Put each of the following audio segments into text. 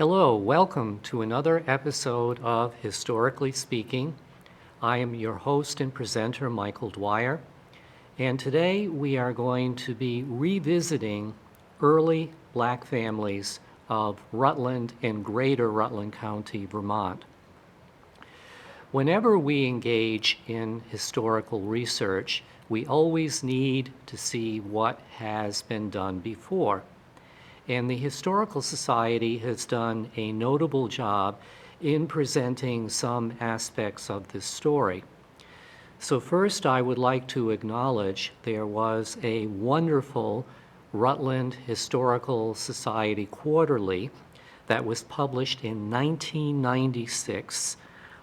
Hello, welcome to another episode of Historically Speaking. I am your host and presenter, Michael Dwyer, and today we are going to be revisiting early black families of Rutland and Greater Rutland County, Vermont. Whenever we engage in historical research, we always need to see what has been done before. And the Historical Society has done a notable job in presenting some aspects of this story. So first, I would like to acknowledge there was a wonderful Rutland Historical Society quarterly that was published in 1996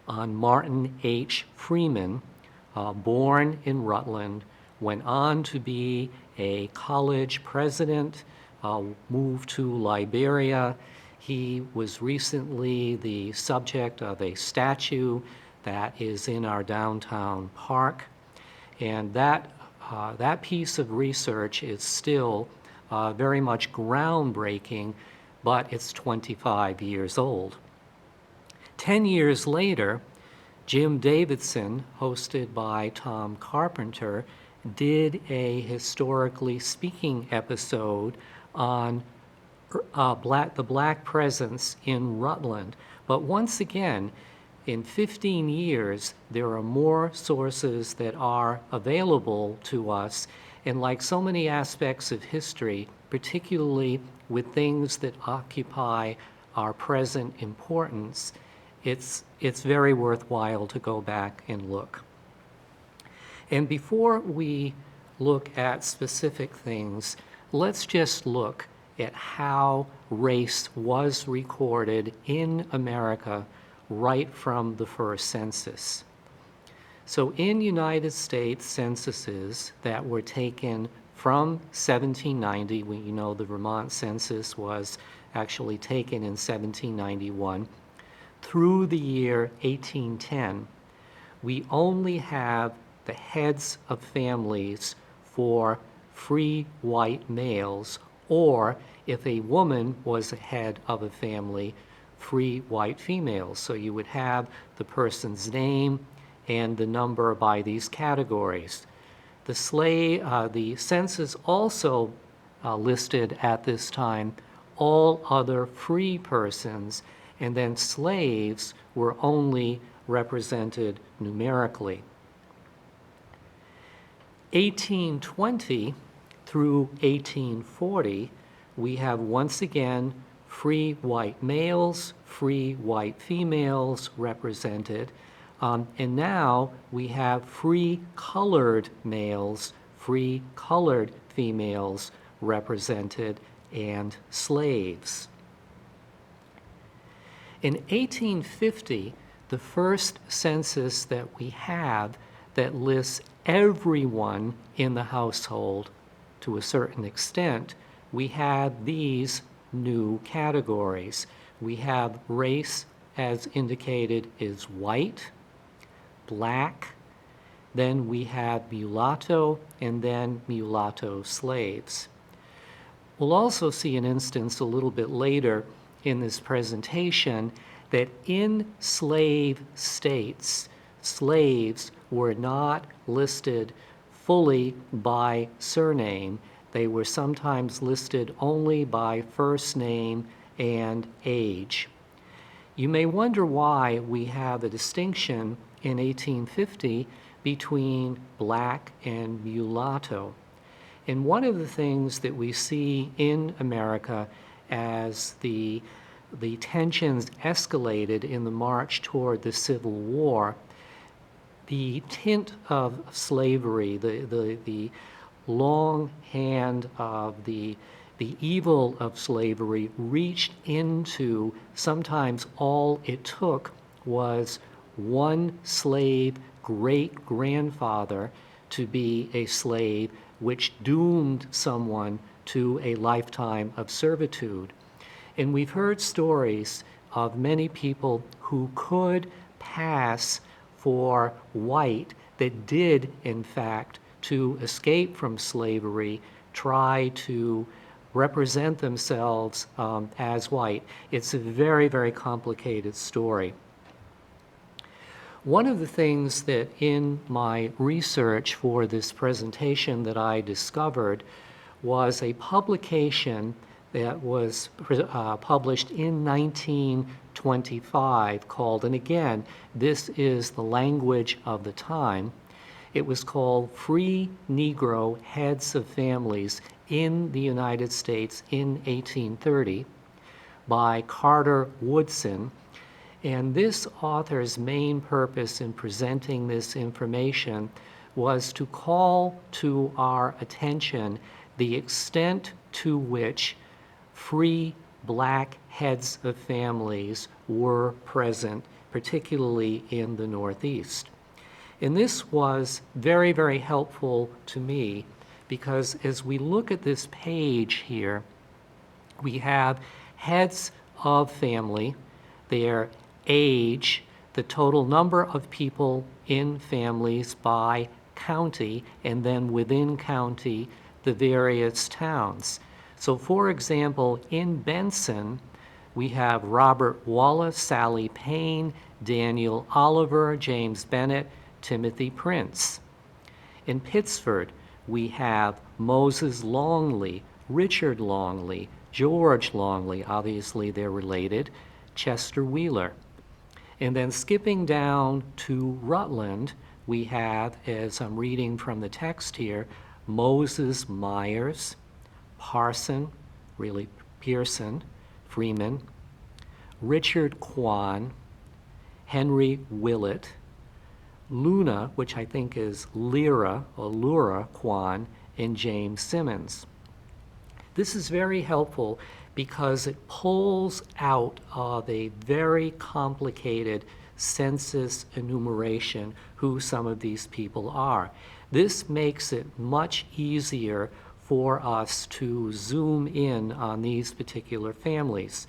on Martin H. Freeman, born in Rutland, went on to be a college president, moved to Liberia. He was recently the subject of a statue that is in our downtown park. And that piece of research is still very much groundbreaking, but it's 25 years old. 10 years later, Jim Davidson, hosted by Tom Carpenter, did a Historically Speaking episode on the black presence in Rutland. But once again, in 15 years, there are more sources that are available to us. And like so many aspects of history, particularly with things that occupy our present importance, it's very worthwhile to go back and look. And before we look at specific things, let's just look at how race was recorded in America right from the first census. So in United States censuses that were taken from 1790, you know the Vermont census was actually taken in 1791, through the year 1810, we only have the heads of families for free white males, or if a woman was the head of a family, free white females. So you would have the person's name and the number by these categories. The census also listed at this time all other free persons, and then slaves were only represented numerically. 1820 through 1840, we have once again free white males, free white females represented, and now we have free colored males, free colored females represented, and slaves. In 1850, the first census that we have that lists everyone in the household to a certain extent, we have these new categories. We have race, as indicated, is white, black, then we have mulatto, and then mulatto slaves. We'll also see an instance a little bit later in this presentation that in slave states, slaves were not listed fully by surname. They were sometimes listed only by first name and age. You may wonder why we have a distinction in 1850 between black and mulatto. And one of the things that we see in America as the tensions escalated in the march toward the Civil War, the tint of slavery, the long hand of the evil of slavery reached into sometimes all it took was one slave great-grandfather to be a slave, which doomed someone to a lifetime of servitude. And we've heard stories of many people who could pass for white that did, in fact, to escape from slavery, try to represent themselves as white. It's a very, very complicated story. One of the things that in my research for this presentation that I discovered was a publication that was published in 1925 called, and again, this is the language of the time, it was called Free Negro Heads of Families in the United States in 1830 by Carter Woodson. And this author's main purpose in presenting this information was to call to our attention the extent to which free black heads of families were present, particularly in the Northeast. And this was very, very helpful to me because as we look at this page here, we have heads of family, their age, the total number of people in families by county, and then within county, the various towns. So for example, in Benson, we have Robert Wallace, Sally Payne, Daniel Oliver, James Bennett, Timothy Prince. In Pittsford, we have Moses Longley, Richard Longley, George Longley, obviously they're related, Chester Wheeler. And then skipping down to Rutland, we have, as I'm reading from the text here, Moses Myers, Parson, really Pearson, Freeman, Richard Quan, Henry Willett, Luna, which I think is Lyra or Lura Quan, and James Simmons. This is very helpful because it pulls out of a very complicated census enumeration who some of these people are. This makes it much easier for us to zoom in on these particular families.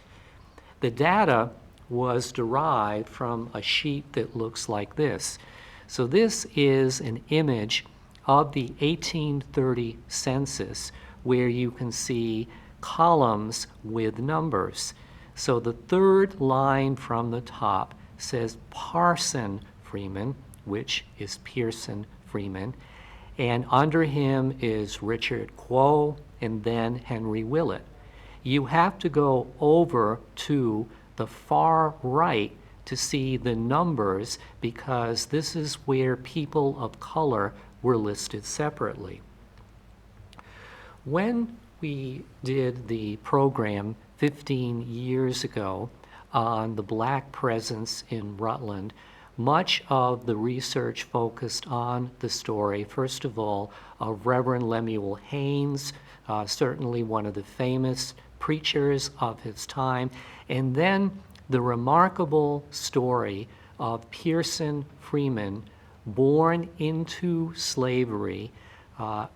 The data was derived from a sheet that looks like this. So this is an image of the 1830 census where you can see columns with numbers. So the third line from the top says Parson Freeman, which is Pearson Freeman, and under him is Richard Quo and then Henry Willett. You have to go over to the far right to see the numbers because this is where people of color were listed separately. When we did the program 15 years ago on the black presence in Rutland, much of the research focused on the story, first of all, of Reverend Lemuel Haynes, certainly one of the famous preachers of his time, and then the remarkable story of Pearson Freeman, born into slavery,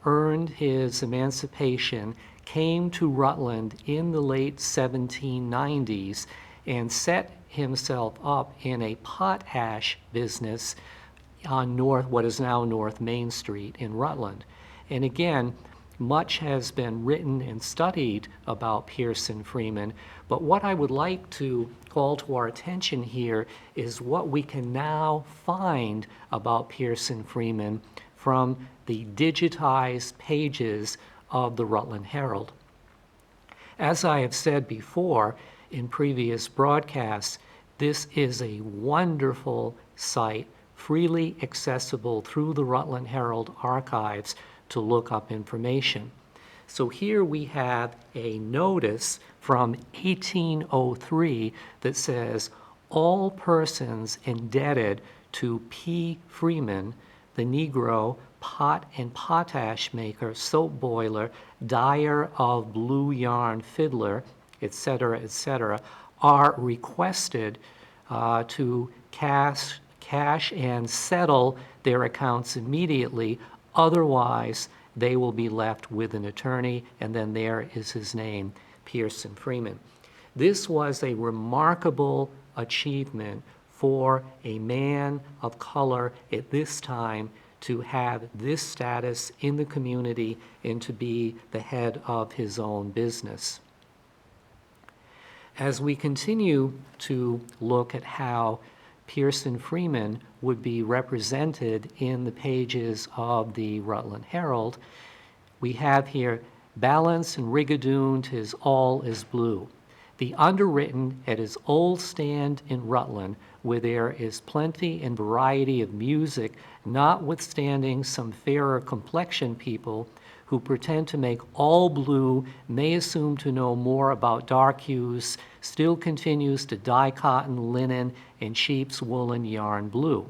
earned his emancipation, came to Rutland in the late 1790s, and set himself up in a potash business on what is now North Main Street in Rutland. And again, much has been written and studied about Pearson Freeman, but what I would like to call to our attention here is what we can now find about Pearson Freeman from the digitized pages of the Rutland Herald. As I have said before in previous broadcasts, this is a wonderful site, freely accessible through the Rutland Herald archives to look up information. So here we have a notice from 1803 that says, all persons indebted to P. Freeman, the Negro pot and potash maker, soap boiler, dyer of blue yarn fiddler, etc., are requested to cash and settle their accounts immediately. Otherwise, they will be left with an attorney, and then there is his name, Pearson Freeman. This was a remarkable achievement for a man of color at this time to have this status in the community and to be the head of his own business. As we continue to look at how Pearson Freeman would be represented in the pages of the Rutland Herald, we have here, "Balance and rigadoon, 'tis all is blue." The underwritten at his old stand in Rutland, where there is plenty and variety of music, notwithstanding some fairer complexioned people who pretend to make all blue, may assume to know more about dark hues, still continues to dye cotton, linen, and sheep's woolen yarn blue.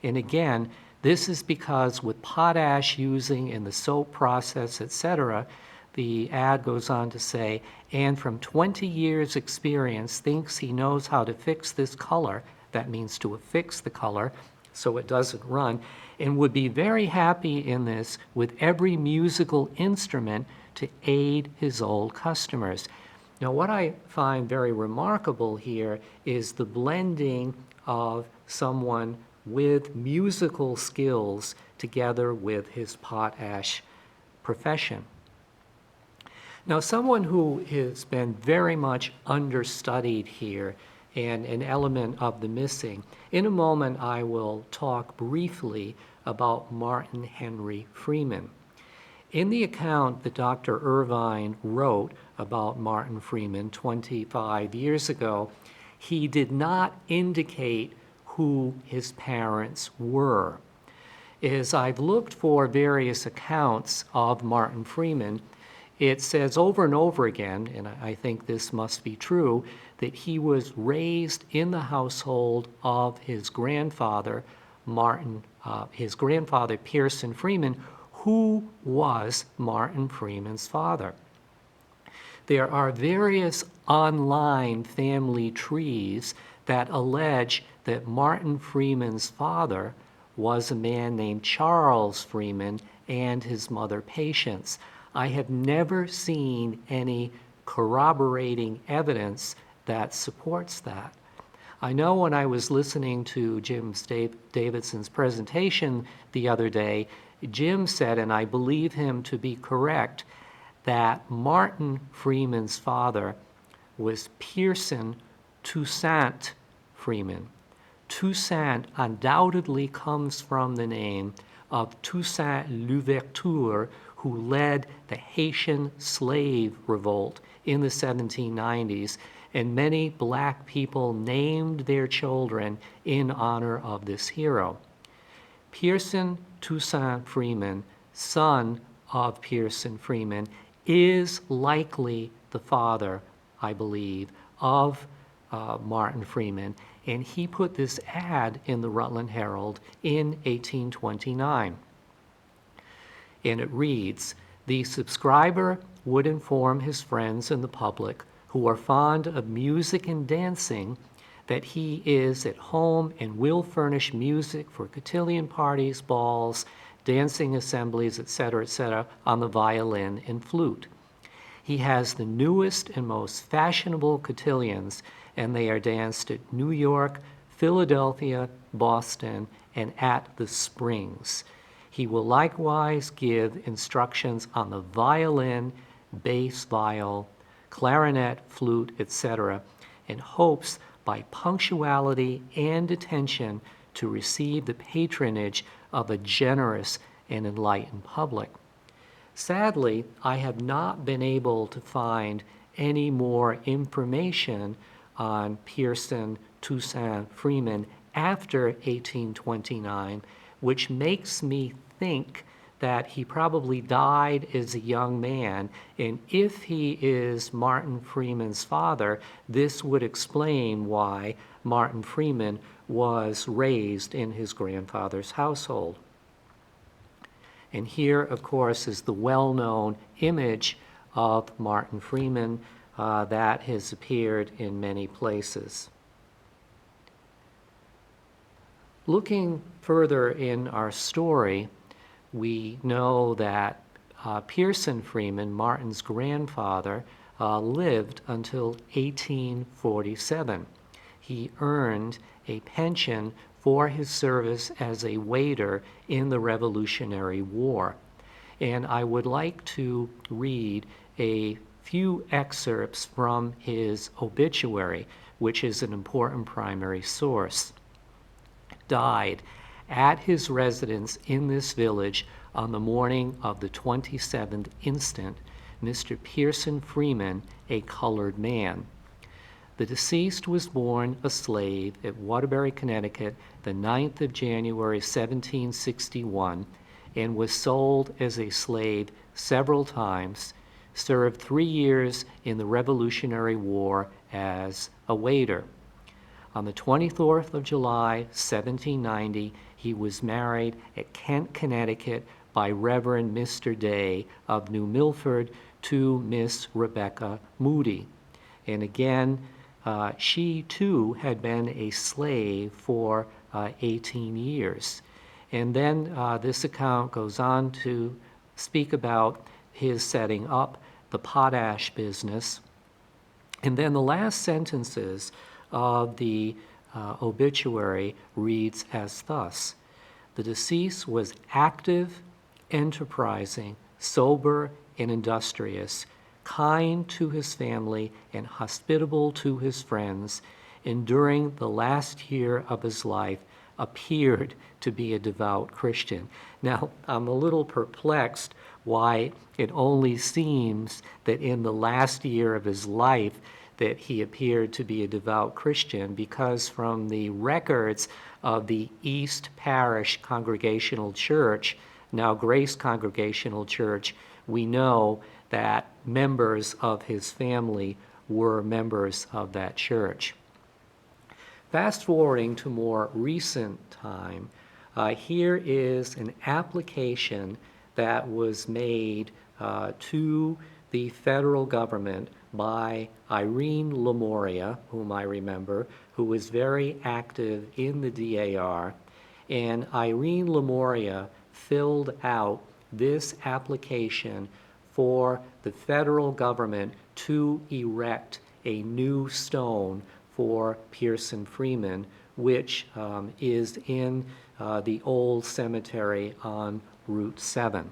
And again, this is because with potash using in the soap process, etc., the ad goes on to say, and from 20 years experience thinks he knows how to fix this color, that means to affix the color so it doesn't run, and would be very happy in this with every musical instrument to aid his old customers. Now, what I find very remarkable here is the blending of someone with musical skills together with his potash profession. Now, someone who has been very much understudied here and an element of the missing, in a moment I will talk briefly about Martin Henry Freeman. In the account that Dr. Irvine wrote about Martin Freeman 25 years ago, he did not indicate who his parents were. As I've looked for various accounts of Martin Freeman, it says over and over again, and I think this must be true, that he was raised in the household of his grandfather, Pearson Freeman, who was Martin Freeman's father. There are various online family trees that allege that Martin Freeman's father was a man named Charles Freeman and his mother Patience. I have never seen any corroborating evidence that supports that. I know when I was listening to Jim Davidson's presentation the other day, Jim said, and I believe him to be correct, that Martin Freeman's father was Pearson Toussaint Freeman. Toussaint undoubtedly comes from the name of Toussaint Louverture, who led the Haitian slave revolt in the 1790s, and many black people named their children in honor of this hero. Pearson Toussaint Freeman, son of Pearson Freeman, is likely the father, I believe, of Martin Freeman, and he put this ad in the Rutland Herald in 1829. And it reads, "The subscriber would inform his friends and the public who are fond of music and dancing that he is at home and will furnish music for cotillion parties, balls, dancing assemblies, etc., on the violin and flute. He has the newest and most fashionable cotillions, and they are danced at New York, Philadelphia, Boston, and at the Springs. He will likewise give instructions on the violin, bass viol, clarinet, flute, etc., and hopes by punctuality and attention to receive the patronage of a generous and enlightened public." Sadly, I have not been able to find any more information on Pearson Toussaint Freeman after 1829, which makes me think that he probably died as a young man, and if he is Martin Freeman's father, this would explain why Martin Freeman was raised in his grandfather's household. And here, of course, is the well-known image of Martin Freeman that has appeared in many places. Looking further in our story, we know that Pearson Freeman, Martin's grandfather, lived until 1847. He earned a pension for his service as a waiter in the Revolutionary War. And I would like to read a few excerpts from his obituary, which is an important primary source. Died at his residence in this village on the morning of the 27th instant, Mr. Pearson Freeman, a colored man. The deceased was born a slave at Waterbury, Connecticut, the 9th of January, 1761, and was sold as a slave several times, served 3 years in the Revolutionary War as a waiter. On the 24th of July, 1790, he was married at Kent, Connecticut by Reverend Mr. Day of New Milford to Miss Rebecca Moody. And again, she too had been a slave for 18 years. And then this account goes on to speak about his setting up the potash business. And then the last sentences of the obituary reads as thus: the deceased was active, enterprising, sober, and industrious, kind to his family, and hospitable to his friends, and during the last year of his life appeared to be a devout Christian. Now, I'm a little perplexed why it only seems that in the last year of his life that he appeared to be a devout Christian, because from the records of the East Parish Congregational Church, now Grace Congregational Church, we know that members of his family were members of that church. Fast forwarding to more recent time, here is an application that was made to the federal government by Irene Lemuria, whom I remember, who was very active in the DAR. And Irene Lemuria filled out this application for the federal government to erect a new stone for Pearson Freeman, which is in the old cemetery on Route 7.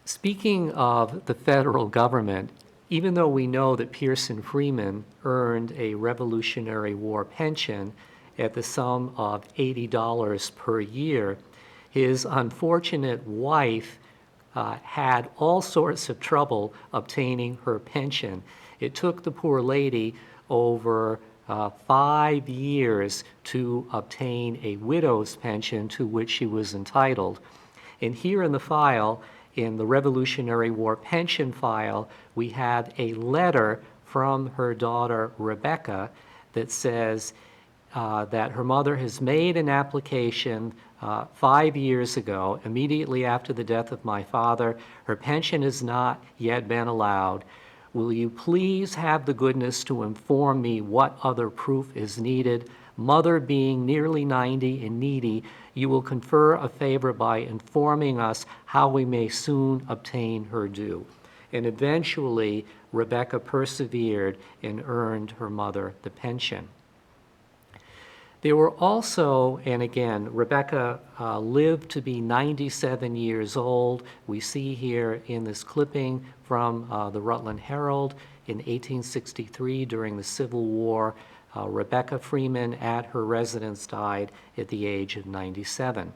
Speaking of the federal government, even though we know that Pearson Freeman earned a Revolutionary War pension at the sum of $80 per year, his unfortunate wife had all sorts of trouble obtaining her pension. It took the poor lady over 5 years to obtain a widow's pension to which she was entitled. And here in the file, in the Revolutionary War pension file, we have a letter from her daughter Rebecca that says that her mother has made an application 5 years ago, immediately after the death of my father. Her pension has not yet been allowed. Will you please have the goodness to inform me what other proof is needed? Mother being nearly 90 and needy, you will confer a favor by informing us how we may soon obtain her due. And eventually, Rebecca persevered and earned her mother the pension. There were also, and again, Rebecca lived to be 97 years old. We see here in this clipping from the Rutland Herald in 1863 during the Civil War. Rebecca Freeman at her residence died at the age of 97.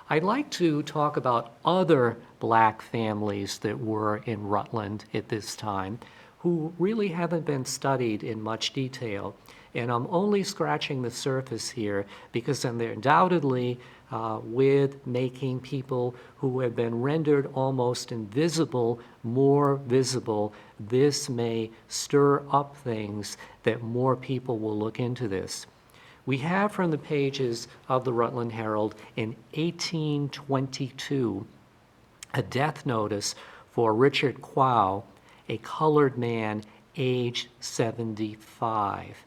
I'd like to talk about other black families that were in Rutland at this time who really haven't been studied in much detail. And I'm only scratching the surface here because they're undoubtedly with making people who have been rendered almost invisible more visible. This may stir up things that more people will look into this. We have from the pages of the Rutland Herald in 1822 a death notice for Richard Quow, a colored man aged 75.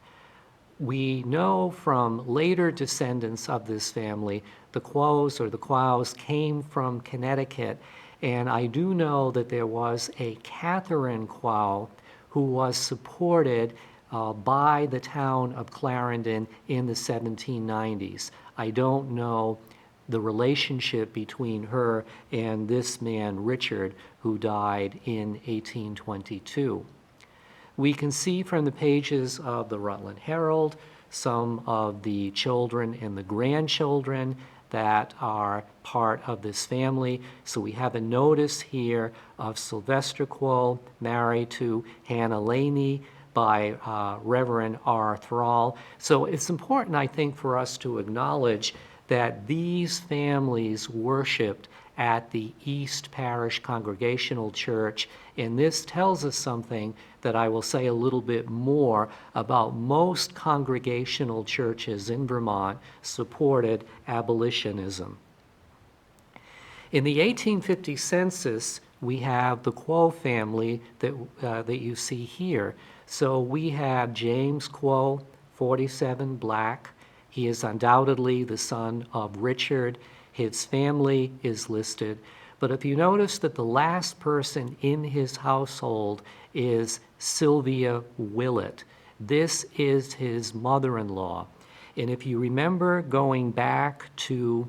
We know from later descendants of this family, the Quows came from Connecticut, and I do know that there was a Catherine Quow who was supported by the town of Clarendon in the 1790s. I don't know the relationship between her and this man, Richard, who died in 1822. We can see from the pages of the Rutland Herald some of the children and the grandchildren that are part of this family. So we have a notice here of Sylvester Quo married to Hannah Laney by Reverend R. Thrall. So it's important, I think, for us to acknowledge that these families worshiped at the East Parish Congregational Church, and this tells us something that I will say a little bit more about. Most congregational churches in Vermont supported abolitionism. In the 1850 census, we have the Quo family that you see here. So we have James Quo, 47, black. He is undoubtedly the son of Richard. His family is listed. But if you notice that the last person in his household is Sylvia Willett, this is his mother-in-law. And if you remember going back to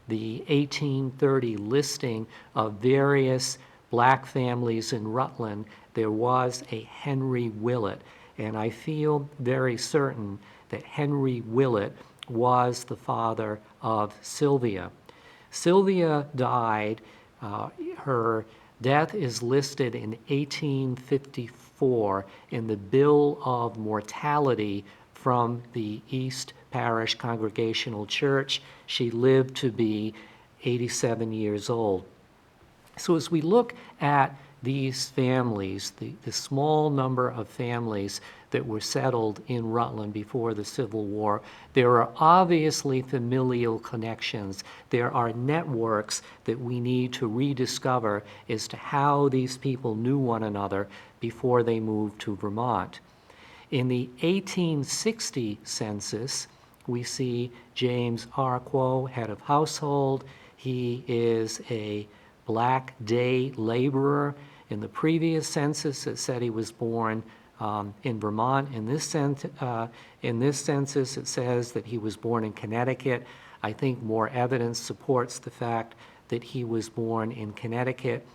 the 1830 listing of various black families in Rutland, there was a Henry Willett. And I feel very certain that Henry Willett was the father of Sylvia. Sylvia died, her death is listed in 1854 in the Bill of Mortality from the East Parish Congregational Church. She lived to be 87 years old. So as we look at these families, the small number of families that were settled in Rutland before the Civil War, there are obviously familial connections. There are networks that we need to rediscover as to how these people knew one another before they moved to Vermont. In the 1860 census, we see James R. Quo, head of household. He is a black day laborer. In the previous census, it said he was born in Vermont. In this census, it says that he was born in Connecticut. I think more evidence supports the fact that he was born in Connecticut.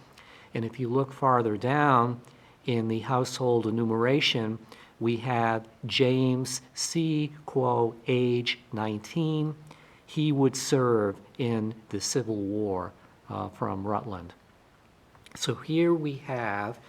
And if you look farther down in the household enumeration, we have James C. Quo, age 19. He would serve in the Civil War from Rutland. So here we have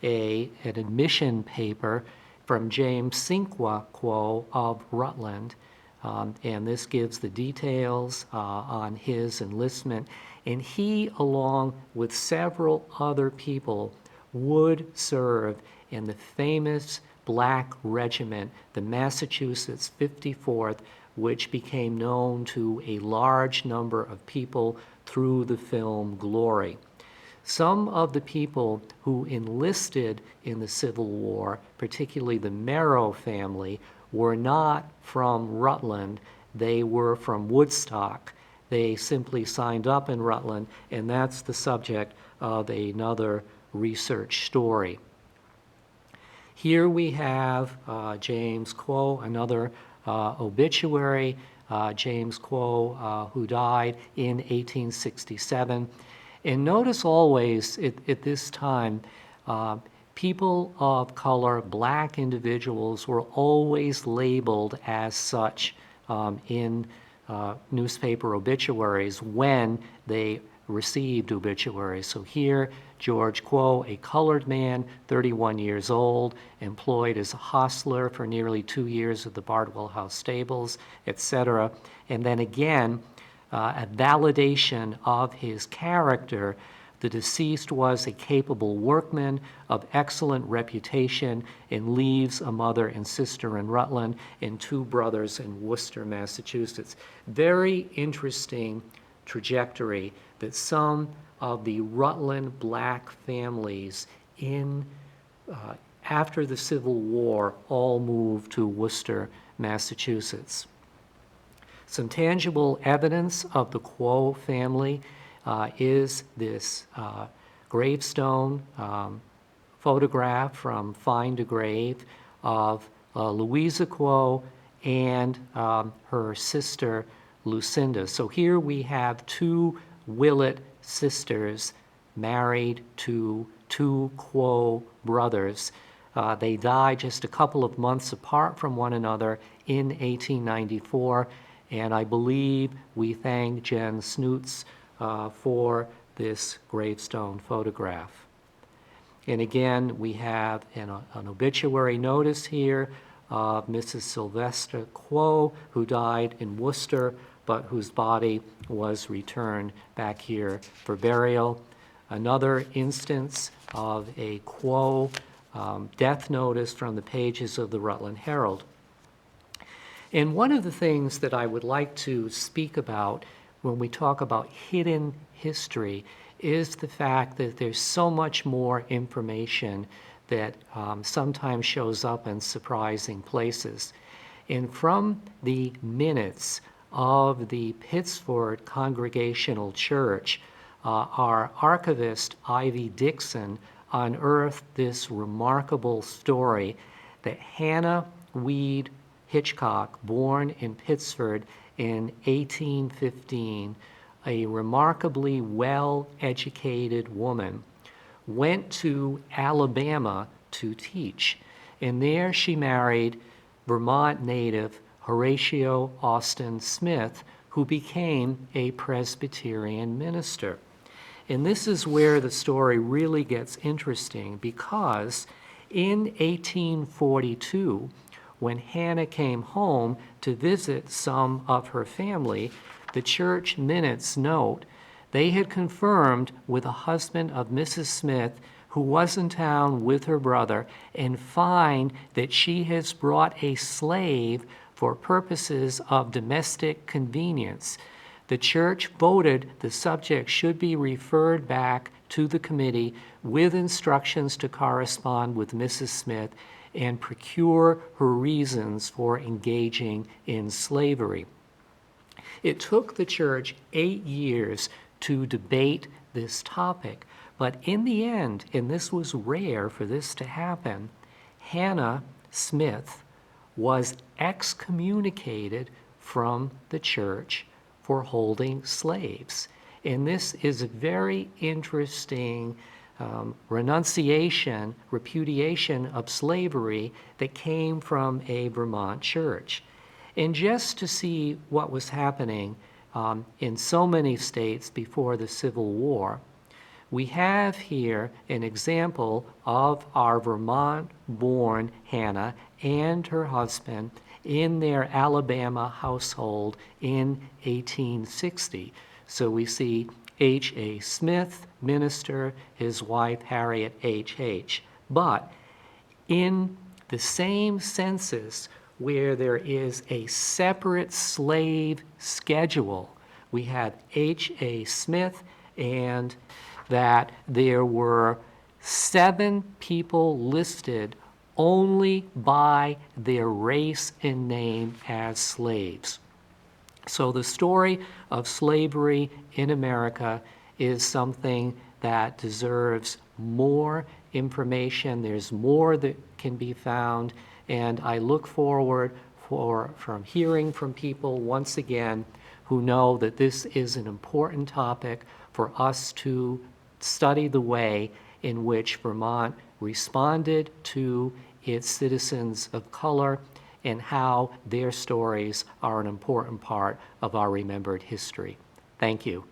an admission paper from James Cinqua Quo of Rutland, and this gives the details on his enlistment. And he, along with several other people, would serve in the famous Black Regiment, the Massachusetts 54th, which became known to a large number of people through the film Glory. Some of the people who enlisted in the Civil War, particularly the Merrow family, were not from Rutland. They were from Woodstock. They simply signed up in Rutland, and that's the subject of another research story. Here we have James Quo, another obituary, James Quo, who died in 1867. And notice always at this time, people of color, black individuals, were always labeled as such in newspaper obituaries when they received obituaries. So here, George Quo, a colored man, 31 years old, employed as a hostler for nearly 2 years at the Bardwell House stables, etc. And then again, a validation of his character. The deceased was a capable workman of excellent reputation and leaves a mother and sister in Rutland and 2 brothers in Worcester, Massachusetts. Very interesting trajectory that some of the Rutland black families after the Civil War all moved to Worcester, Massachusetts. Some tangible evidence of the Quo family is this gravestone photograph from Find a Grave of Louisa Quo and her sister Lucinda. So here we have two Willett sisters married to two Quo brothers. They died just a couple of months apart from one another in 1894, and I believe we thank Jen Snoots for this gravestone photograph. And again, we have an obituary notice here of Mrs. Sylvester Quo, who died in Worcester, but whose body was returned back here for burial. Another instance of a Quo death notice from the pages of the Rutland Herald. And one of the things that I would like to speak about when we talk about hidden history is the fact that there's so much more information that sometimes shows up in surprising places. And from the minutes of the Pittsford Congregational Church, our archivist, Ivy Dixon, unearthed this remarkable story that Hannah Weed Hitchcock, born in Pittsford in 1815, a remarkably well-educated woman, went to Alabama to teach. And there she married Vermont native Horatio Austin Smith, who became a Presbyterian minister. And this is where the story really gets interesting, because in 1842, when Hannah came home to visit some of her family, the church minutes note they had confirmed with a husband of Mrs. Smith, who was in town with her brother, and find that she has brought a slave for purposes of domestic convenience. The church voted the subject should be referred back to the committee with instructions to correspond with Mrs. Smith and procure her reasons for engaging in slavery. It took the church 8 years to debate this topic, but in the end, and this was rare for this to happen, Hannah Smith was excommunicated from the church for holding slaves. And this is a very interesting repudiation of slavery that came from a Vermont church. And just to see what was happening in so many states before the Civil War, we have here an example of our Vermont-born Hannah and her husband in their Alabama household in 1860. So we see H.A. Smith, minister, his wife Harriet H.H. But in the same census where there is a separate slave schedule, we have H.A. Smith, and that there were 7 people listed only by their race and name as slaves. So the story of slavery in America is something that deserves more information. There's more that can be found, and I look forward from hearing from people once again who know that this is an important topic for us to study the way in which Vermont responded to its citizens of color and how their stories are an important part of our remembered history. Thank you.